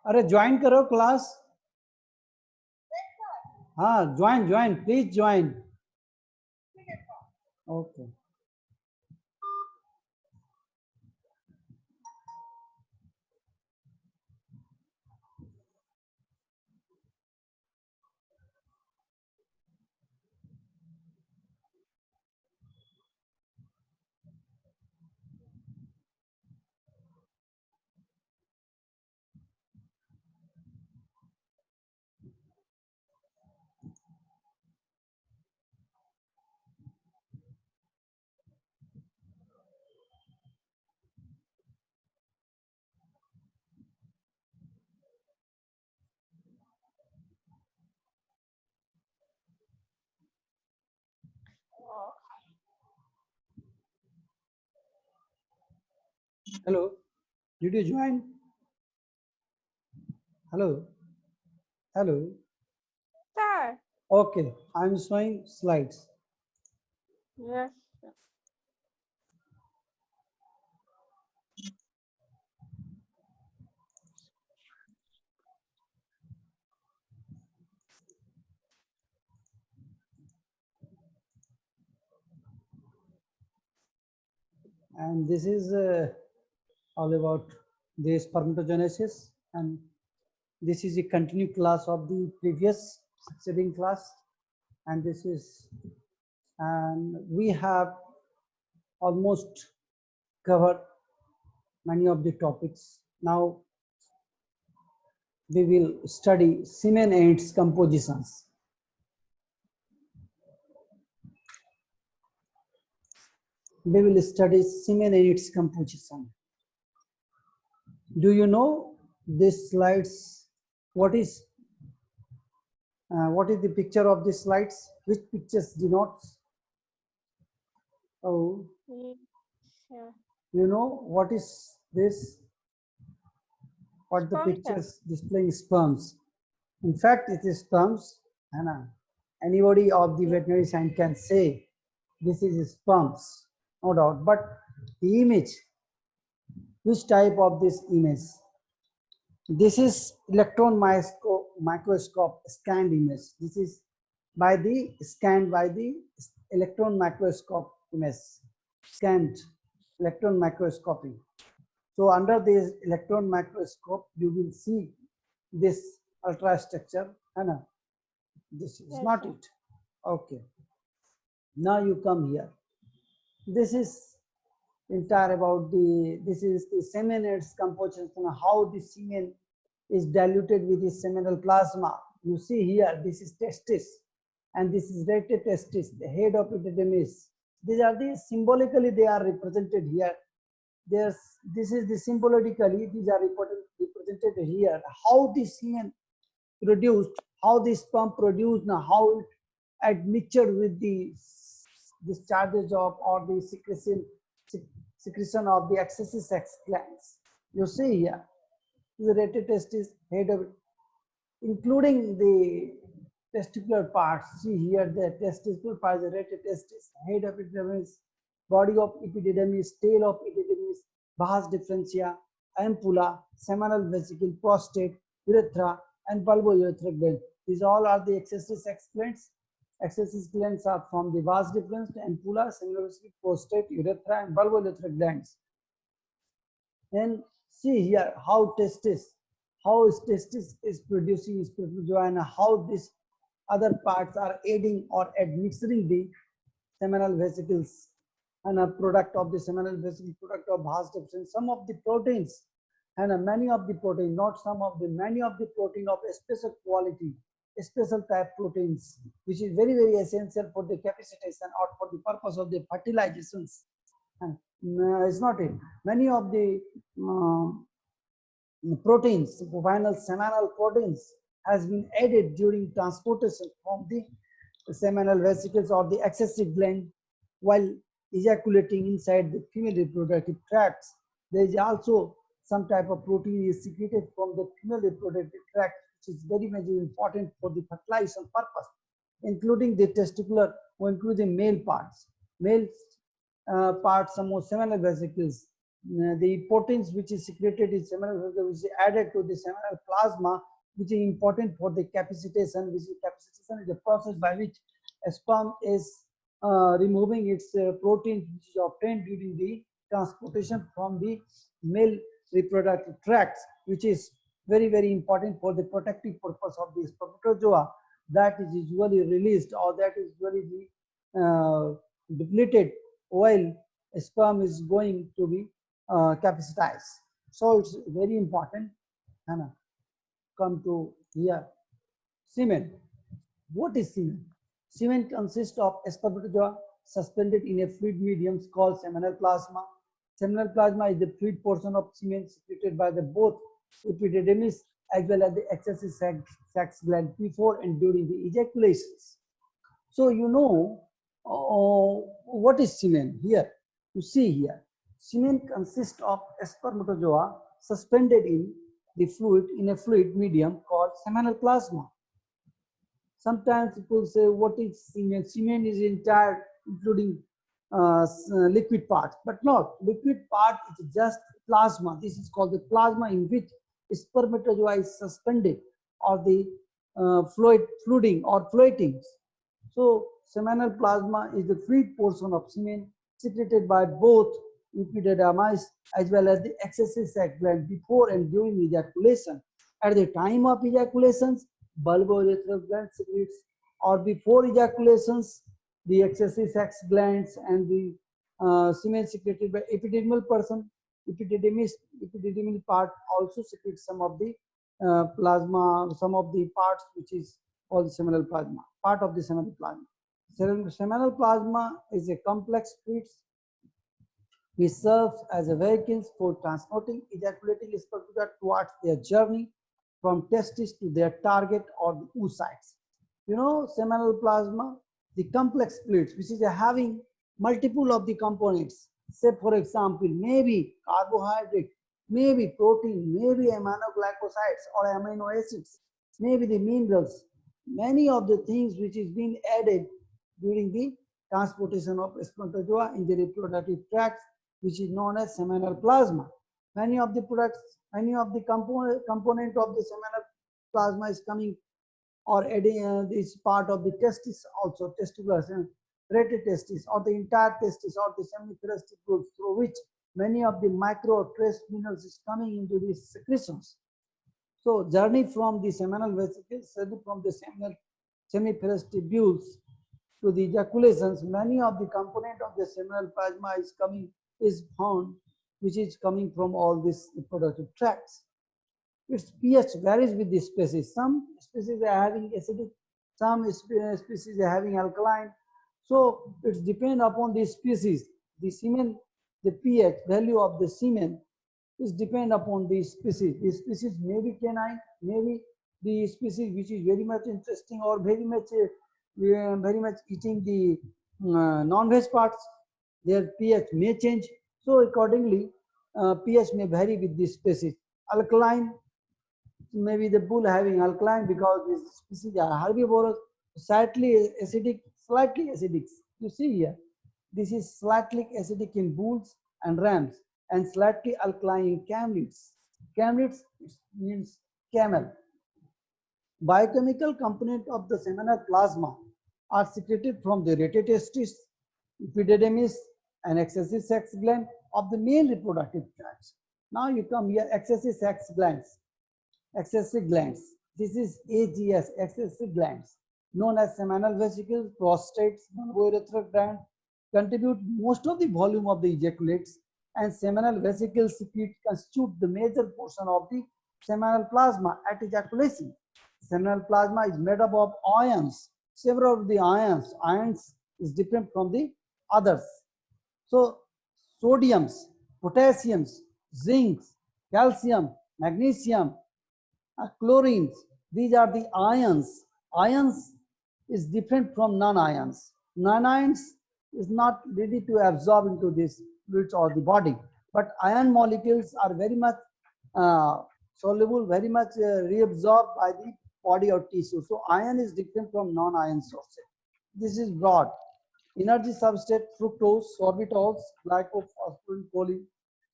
अरे ज्वाइन करो क्लास. हाँ join please join. Okay. Hello, did you join? Hello, hello. Sir. Okay, I'm showing slides. Yes. And this is all about the spermatogenesis, and this is a continued class of the previous succeeding class, and this is, and we have almost covered many of the topics. Now we will study semen and its compositions. We will study semen and its composition. Do you know these slides? What is the picture of these slides? Which pictures denotes? Oh, Yeah. you know what is this? What the Sperm pictures displaying sperms? In fact, it is sperms. And anybody of the veterinary science can say this is sperms, no doubt. But the image, which type of this image? This is electron microscope scanned image. This is scanned by the electron microscope image, scanned electron microscopy. So under this electron microscope, you will see this ultrastructure. Anna, this is not it. Okay. Now you come here. This is entire about this is the semen and its composition, how the semen is diluted with the seminal plasma. You see here, this is testis, and this is rete testis, the head of epididymis. These are the symbolically they are represented here. This is the symbolically these are represented here. How the semen produced, how the sperm produced, now how it admixtured with the discharges of or the secretion of the accessory sex glands. You see here, the rete testis, head of, including the testicular parts. See here, the testicular part, the rete testis, head of epididymis, body of epididymis, tail of epididymis, vas differentia, ampulla, seminal vesicle, prostate, urethra, and bulbourethric gland. These all are the accessory sex glands. Accessory glands are from the vas deferens, ampulla, seminal vesicle, prostate, urethra, and bulbourethric glands. Then see here how testis is producing spermatozoa, and how these other parts are aiding or admixturing the seminal vesicles, and a product of the seminal vesicle, product of vas deferens. Some of the proteins, and many of the protein, not some of the, many of the protein of a special quality, a special type proteins, which is very, very essential for the capacitation or for the purpose of the fertilizations. And it's not it. Many of the proteins, bovine seminal proteins, has been added during transportation from the seminal vesicles or the accessory gland while ejaculating inside the female reproductive tracts. There is also some type of protein is secreted from the female reproductive tract, which is very much important for the fertilization purpose, including the testicular or including male parts. Male parts, some more seminal vesicles. The proteins which is secreted in seminal vesicles, which is added to the seminal plasma, which is important for the capacitation. Which is capacitation is the process by which a sperm is removing its protein, which is obtained during the transportation from the male reproductive tracts, which is very important for the protective purpose of the spermatozoa that is usually released or that is usually depleted while sperm is going to be capacitized. So it's very important. Hannah, come to here. Semen. What is semen? Semen consists of spermatozoa suspended in a fluid medium called seminal plasma. Seminal plasma is the fluid portion of semen secreted by the both epididymis as well as the accessory sex gland before and during the ejaculations. So you know what is semen here? You see here, semen consists of spermatozoa suspended in a fluid medium called seminal plasma. Sometimes people say, what is semen? Semen is entire, including liquid part, but not. Liquid part is just plasma. This is called the plasma in which spermatozoa is suspended or the fluiding or floating. So seminal plasma is the fluid portion of semen secreted by both epididymis as well as the accessory sex gland before and during ejaculation. At the time of ejaculations, bulbourethral gland secretes, or before ejaculations, the accessory sex glands and the semen secreted by epididymal person. Epididymal part also secretes some of the plasma, some of the parts which is called seminal plasma, part of the seminal plasma. Seminal plasma is a complex fluid which serves as a vehicle for transporting ejaculating spermatozoa towards their journey from testis to their target or the oocytes. You know, seminal plasma, the complex fluids, which is having multiple of the components. Say, for example, maybe carbohydrate, maybe protein, maybe aminoglycosides or amino acids, maybe the minerals, many of the things which is being added during the transportation of spermatozoa in the reproductive tract, which is known as seminal plasma. Many of the products, many of the component of the seminal plasma is coming or adding this part of the testis also, testicular, rated testis or the entire testis or the seminiferous groups through which many of the micro trace minerals is coming into these secretions. So journey from the seminal vesicles, from the seminal seminiferous tubules to the ejaculations, many of the component of the seminal plasma is found, which is coming from all these reproductive tracts. Its pH varies with the species. Some species are having acidic, some species are having alkaline. So it depends upon the species. The semen, the pH value of the semen is depend upon the species. The species may be canine, maybe the species which is very much interesting or very much eating the non-veg parts. Their pH may change. So accordingly, pH may vary with the species. Alkaline, maybe the bull having alkaline because this species are herbivorous, slightly acidic. You see here, this is slightly acidic in bulls and rams and slightly alkaline in camelids. Camelids means camel. Biochemical component of the seminal plasma are secreted from the rated testis, epididymis, and accessory sex gland of the male reproductive tracts. Now you come here, accessory sex glands. Accessory glands. This is AGS, accessory glands, known as seminal vesicles, prostates, bulbourethral gland, contribute most of the volume of the ejaculates, and seminal vesicles constitute the major portion of the seminal plasma at ejaculation. Seminal plasma is made up of ions. Several of the ions is different from the others. So sodiums, potassiums, zincs, calcium, magnesium, chlorines, these are the ions. Ions is different from non-ions. Non-ions is not ready to absorb into this fluids or the body, but ion molecules are very much soluble, very much reabsorbed by the body or tissue. So iron is different from non-iron sources. This is broad. Energy substrate: fructose, sorbitols, glycophosphorin, choline,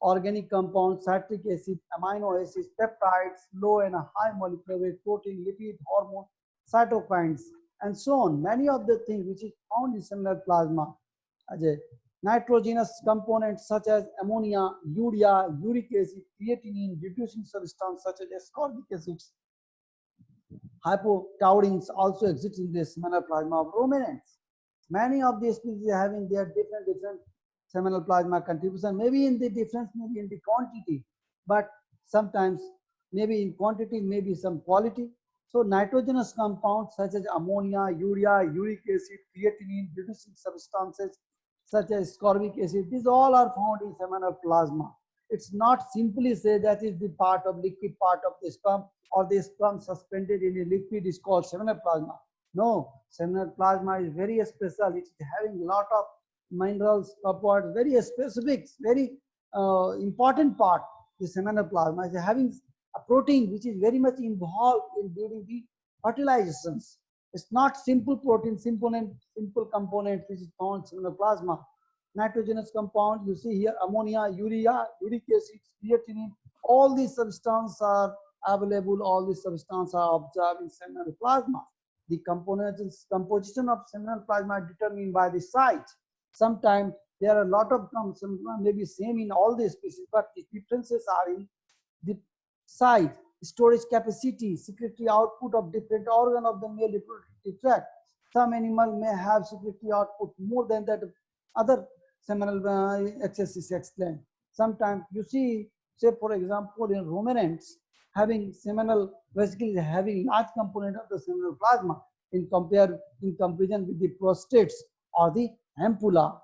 organic compounds, citric acid, amino acids, peptides, low and high molecular weight, protein, lipid, hormone, cytokines, and so on. Many of the things which is found in seminal plasma. Ajay. Nitrogenous components such as ammonia, urea, uric acid, creatinine, reducing substance such as ascorbic acids, hypotaurines also exist in the seminal plasma of ruminants. Many of these species are having their different seminal plasma contribution. Maybe in the difference, maybe in the quantity, but sometimes maybe in quantity, maybe some quality. So nitrogenous compounds such as ammonia, urea, uric acid, creatinine, reducing substances such as ascorbic acid, these all are found in seminal plasma. It's not simply say that is the part of liquid part of the sperm, or the sperm suspended in a liquid is called seminal plasma. No, seminal plasma is very special. It's having a lot of minerals, upwards, very specific, very important part. The seminal plasma is having a protein which is very much involved in during the fertilizations. It's not simple protein, simple component which is found in seminal plasma. Nitrogenous compound, you see here ammonia, urea, uric acid, creatinine, all these substances are available, all these substances are observed in seminal plasma. The composition of seminal plasma is determined by the site. Sometimes there are a lot of maybe same in all the species, but the differences are in the site, storage capacity, secretory output of different organ of the male reproductive tract. Some animal may have secretory output more than that other seminal excess is explained. Sometimes you see, say for example, in ruminants, having seminal vesicles having large component of the seminal plasma in comparison with the prostates or the ampulla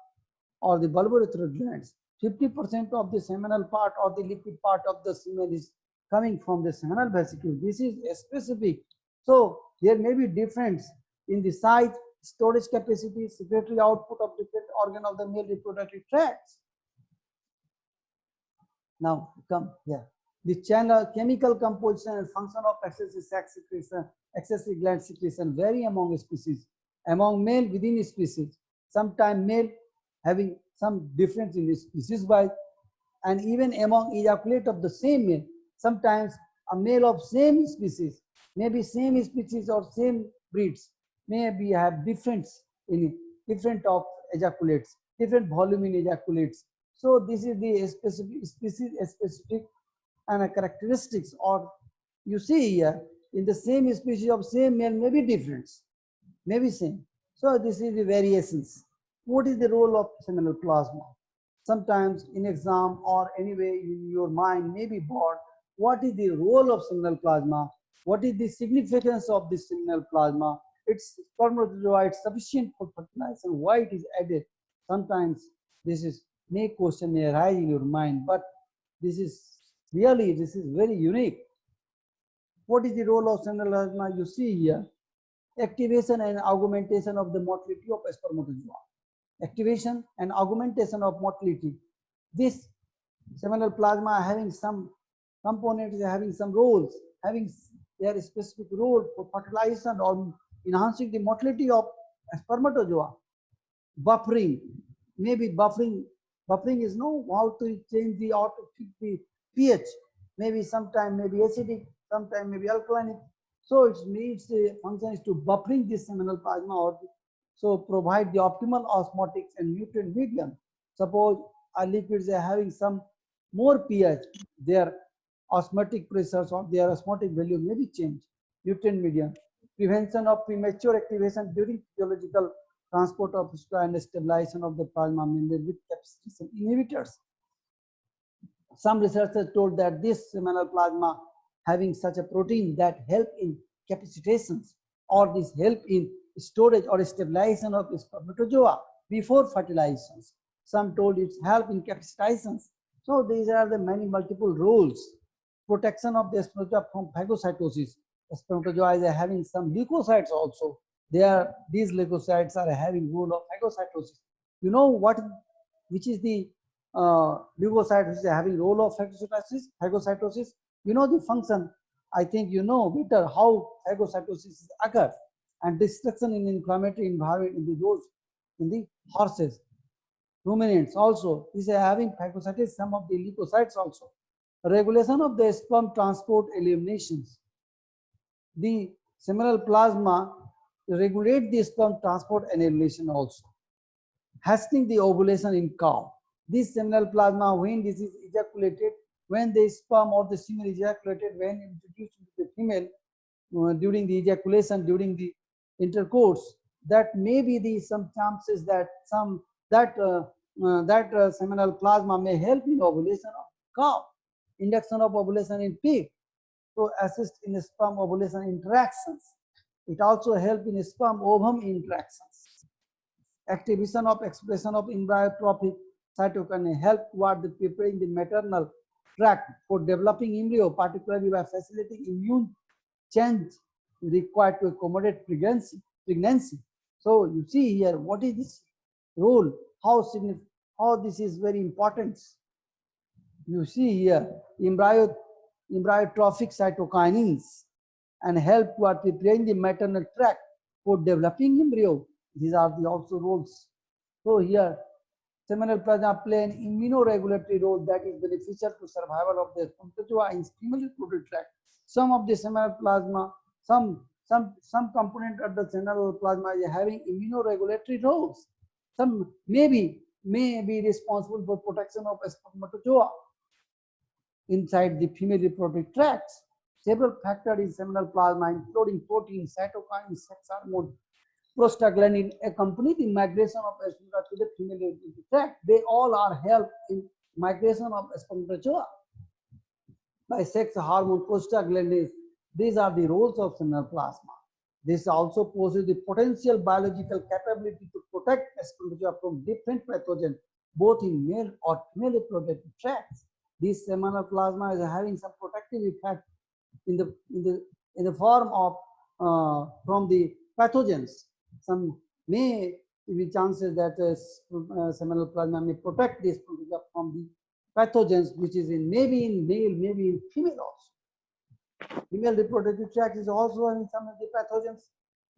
or the bulbourethral glands. 50% of the seminal part or the liquid part of the semen is coming from the seminal vesicle. This is specific. So there may be difference in the size, storage capacity, secretory output of different organ of the male reproductive tracts. Now come here. The chemical composition and function of excessive sex secretion, excessive gland secretion vary among species. Among male within a species, sometimes male having some difference in the species wise, and even among ejaculate of the same male, sometimes a male of same species, maybe same species or same breeds, maybe have difference in different of ejaculates, different volume in ejaculates. So this is the specific species specific and characteristics, or you see here in the same species of same male may be difference, maybe same. So this is the variations. What is the role of seminal plasma? Sometimes in exam or anyway in your mind may be bored. What is the role of seminal plasma? What is the significance of this seminal plasma? Its spermatozoa is sufficient for fertilization. Why it is added? Sometimes this is question may arise in your mind, but this is very unique. What is the role of seminal plasma? You see here, activation and augmentation of the motility of spermatozoa. Activation and augmentation of motility. This seminal plasma having some components, having some roles, having their specific role for fertilization or enhancing the motility of spermatozoa. Buffering, maybe buffering is no how to change the or to fix the pH. Maybe sometime maybe acidic, sometime maybe alkalinic. So it means the function is to buffering this seminal plasma or so provide the optimal osmotics and nutrient medium. Suppose our liquids are having some more pH, their osmotic pressures or their osmotic value may be changed. Nutrient medium. Prevention of premature activation during physiological transport of and stabilization of the plasma membrane with capsaicin inhibitors. Some researchers told that this seminal plasma having such a protein that help in capacitations or this help in storage or stabilization of spermatozoa before fertilizations. Some told it's help in capacitations. So these are the many multiple roles. Protection of the spermatozoa from phagocytosis. Spermatozoa is having some leukocytes also. These leukocytes are having role of phagocytosis. You know which is the leukocyte which is having role of phagocytosis? You know the function. I think you know better how phagocytosis occurs and destruction in inflammatory environment in the those in the horses, ruminants also. Is having phagocytosis, some of the leukocytes also. Regulation of the sperm transport eliminations. The seminal plasma regulate the sperm transport and elimination also. Hastening the ovulation in cow. This seminal plasma, when this is ejaculated, when the sperm or the semen ejaculated, when introduced into the female during the ejaculation, during the intercourse, that may be the some chances that seminal plasma may help in ovulation of cow, induction of ovulation in pig, to assist in sperm ovulation interactions. It also helps in sperm ovum interactions. Activation of expression of embryotrophic cytokine help toward the preparing the maternal tract for developing embryo, particularly by facilitating immune change required to accommodate pregnancy. So you see here what is this role, how this is very important. You see here embryotrophic cytokines and help toward preparing the maternal tract for developing embryo. These are the also roles. So here seminal plasma play an immunoregulatory role that is beneficial to survival of the spermatozoa in female reproductive tract. Some of the seminal plasma, some component of the seminal plasma is having immunoregulatory roles. Some may be responsible for protection of spermatozoa inside the female reproductive tract. Several factors in seminal plasma, including proteins, cytokines, sex hormone, prostaglandin, accompany the migration of spermatozoa to the female reproductive tract. They all are help in migration of spermatozoa by sex hormone, prostaglandins. These are the roles of seminal plasma. This also poses the potential biological capability to protect spermatozoa from different pathogens, both in male or female reproductive tracts. This seminal plasma is having some protective effect in the form of from the pathogens. Some may be chances that seminal plasma may protect this from the pathogens, which is in maybe in male, maybe in female also. Female reproductive tract is also having some of the pathogens,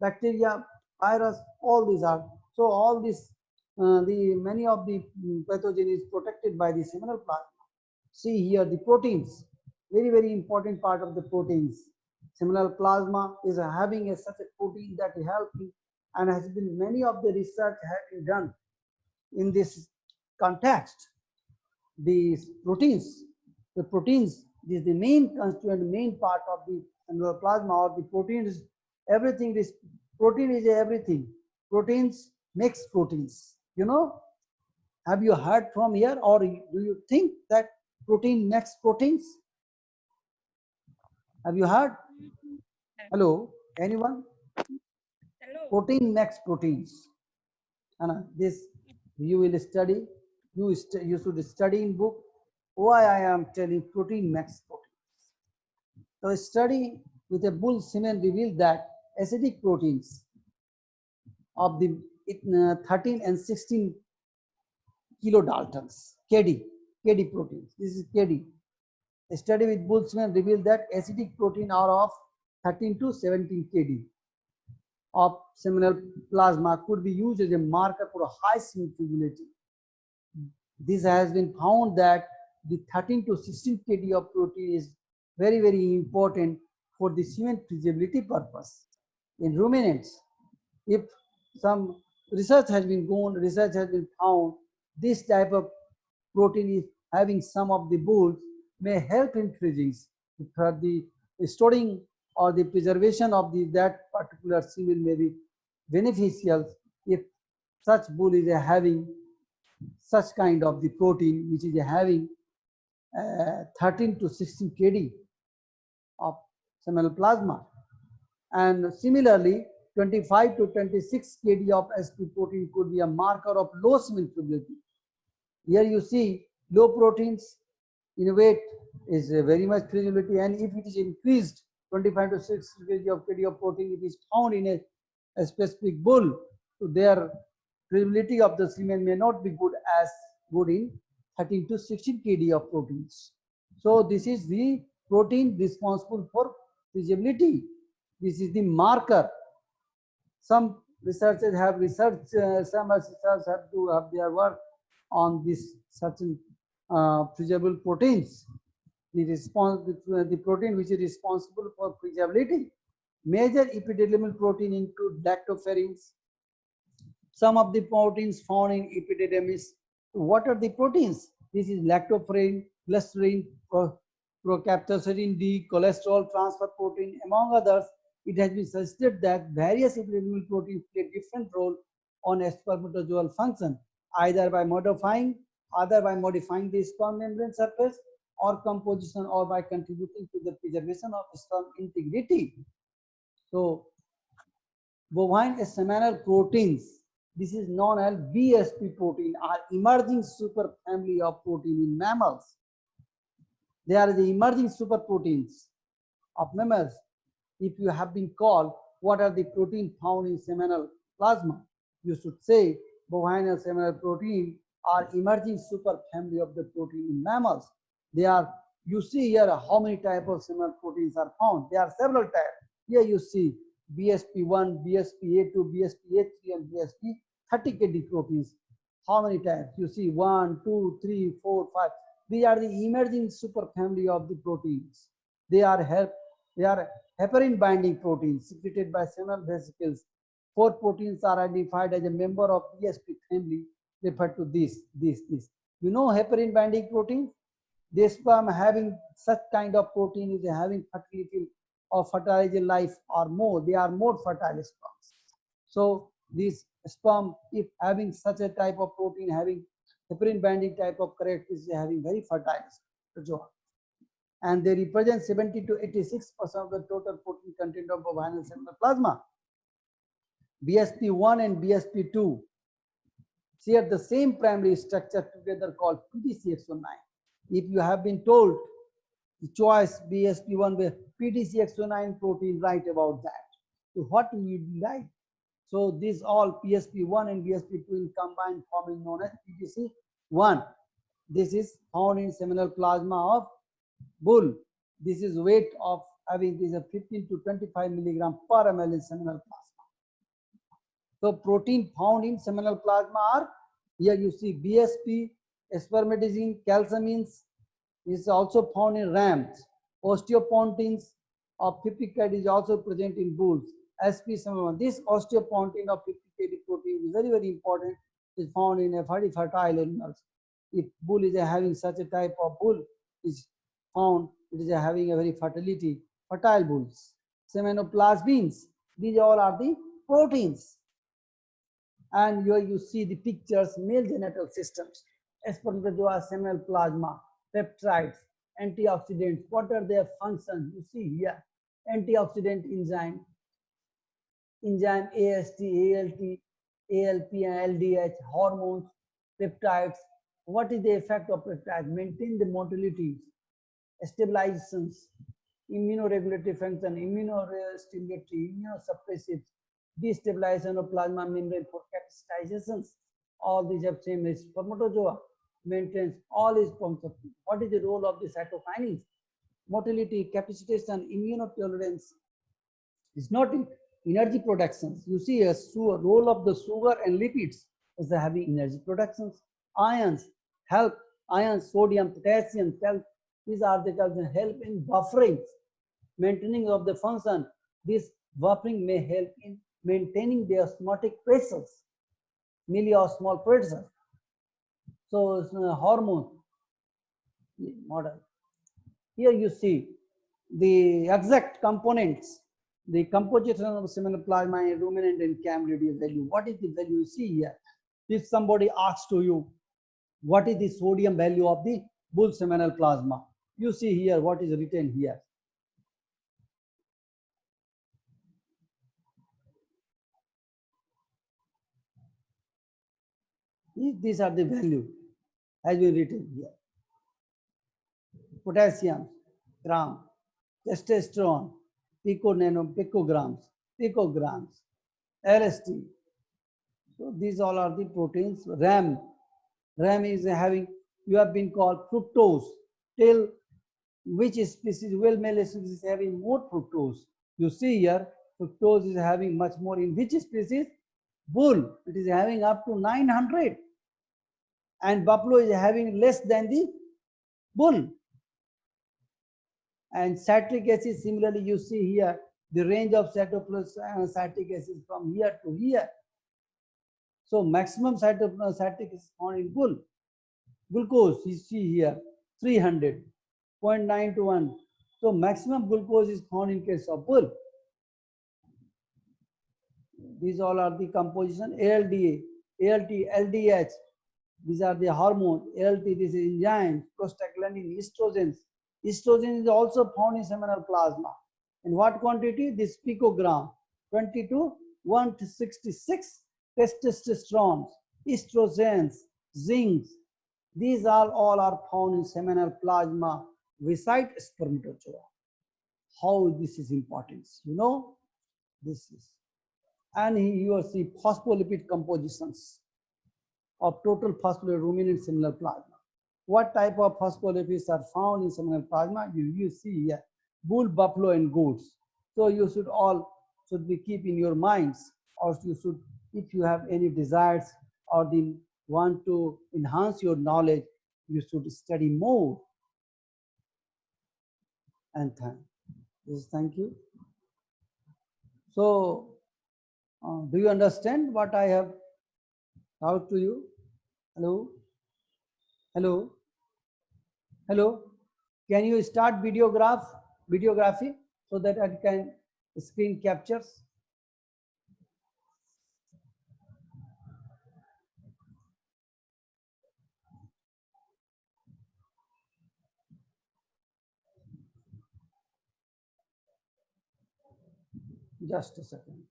bacteria, virus, all these are. So all this, the many of the pathogen is protected by the seminal plasma. See here the proteins, very important part of the proteins. Seminal plasma is having such a protein that helps and has been many of the research have been done in this context. These proteins, is the main constituent, main part of the seminal plasma, or the proteins. Everything is protein is everything. Proteins makes proteins. You know, have you heard from here, or do you think that protein makes proteins? Have you heard? Hello, anyone? Hello. Protein makes proteins. And this you will study. You should study in book. Why I am telling protein makes proteins. So a study with a bull semen revealed that acidic proteins of the 13 and 16 kilodaltons, KD proteins. This is KD. A study with bull semen revealed that acidic protein are of 13 to 17 KD of seminal plasma could be used as a marker for a high semen fibrillation. This has been found that the 13 to 16 KD of protein is very important for the semen feasibility purpose. In ruminants, if some research has been found, this type of protein is having some of the bulls may help in freezings for the storing or the preservation of that particular semen may be beneficial if such bull is having such kind of the protein which is having 13 to 16 kd of seminal plasma, and similarly 25 to 26 kd of sp protein could be a marker of low semen fibrillity. Here you see low proteins in weight is very much feasibility, and if it is increased 25 to 6 kg of protein, it is found in a specific bull, so their feasibility of the semen may not be good as good in 13 to 16 kg of proteins. So this is the protein responsible for feasibility. This is the marker. Some researchers have researched, some researchers have to have their work on this certain feasible proteins. The protein which is responsible for feasibility. Major epidermal protein include lactoferrins. Some of the proteins found in epidermis. What are the proteins? This is lactoferrin, glycerin, procaptocin D, cholesterol transfer protein, among others. It has been suggested that various epidermal proteins play different role on a spermatozoal function, either by modifying the sperm membrane surface or composition, or by contributing to the preservation of sperm integrity. So, bovine seminal proteins, this is known as BSP protein, are emerging superfamily of protein in mammals. They are the emerging superproteins of mammals. If you have been called, what are the protein found in seminal plasma? You should say bovine and seminal protein are emerging superfamily of the protein in mammals. They are, you see here how many types of seminal proteins are found. There are several types. Here you see BSP1, BSP82, BSP83, and BSP30KD proteins. How many types? You see 1, 2, 3, 4, 5. These are the emerging superfamily of the proteins. They are heparin binding proteins secreted by seminal vesicles. 4 proteins are identified as a member of BSP family, referred to this. You know heparin binding proteins? The sperm having such kind of protein is having fertility or fertilizer life or more. They are more fertile sperms. So this sperm, if having such a type of protein, having heparin binding type of characteristics, having very fertile sperm. And they represent 70 to 86% of the total protein content of bovine seminal plasma. BSP1 and BSP2 share the same primary structure together called PDCX09. If you have been told the choice BSP1 with PDCX09 protein, write about that. So what you would like? So these all BSP1 and BSP2 in combined forming known as PDC1. This is found in seminal plasma of bull. This is weight of having this 15 to 25 milligram per ml in seminal plasma. So protein found in seminal plasma are, here you see BSP, spermatogen, calcimins is also found in rams. Osteopontins of 50 kD is also present in bulls. SP7, this osteopontin of 50 kD protein is very, very important. Is found in a very fertile animals. If bull is having such a type of bull, is found, it is having a very fertile bulls. Seminoplasmins, these all are the proteins. And here you see the pictures, male genital systems, spermatozoa, seminal plasma, peptides, antioxidants. What are their functions? You see here, antioxidant enzyme AST, ALT, ALP, and LDH, hormones, peptides. What is the effect of peptides? Maintain the motility, stabilizations, immunoregulatory function, immunostimulatory, immunosuppressive, destabilization of plasma membrane for capacitations. All these have same as spermatozoa, maintains all its functions. What is the role of the cytokines? Motility, capacitation, immunotolerance. It's not in energy productions. You see a role of the sugar and lipids is having energy productions. Ions help, ions, sodium, potassium, calcium. These are the help in buffering, maintaining of the function. This buffering may help in maintaining the osmotic pressures, milliosmol pressure. So hormone model. Here you see the exact components, the composition of seminal plasma in ruminant and camelidia value. What is the value you see here? If somebody asks to you, what is the sodium value of the bull seminal plasma? You see here what is written here. These are the value has been written here. Potassium, gram, testosterone, picograms, LSD. So these all are the proteins. RAM is having, you have been called fructose. Till which species, well male species is having more fructose. You see here, fructose is having much more in which species? Bull. It is having up to 900, and buffalo is having less than the bull. And citric acid, similarly, you see here the range of citric acid from here to here. So maximum citric acid is found in bull. Glucose, you see here, 300, 0.9 to 1. So maximum glucose is found in case of bull. These all are the composition. ALDA, ALT, LDH. These are the hormones. ALT, this is enzymes, prostaglandin, estrogens. Estrogen is also found in seminal plasma. In what quantity? This picogram, 20 to 166. Testosterone, estrogens, zinc. These all are found in seminal plasma beside spermatozoa. How this is important? You know, this is. And you will see phospholipid compositions of total phospholipid ruminant seminal plasma. What type of phospholipids are found in seminal plasma? You see here, bull, buffalo, and goats. So you should all be keep in your minds, or you should, if you have any desires or the want to enhance your knowledge, you should study more. And thank you. So, do you understand what I have taught to you? Hello? Hello? Hello? Can you start videography so that I can screen captures? Just a second.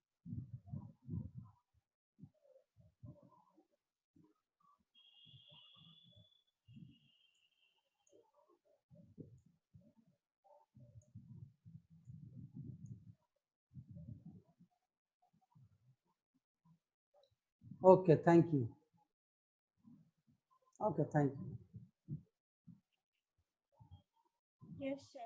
Okay, thank you. Okay, thank you. Yes, sir.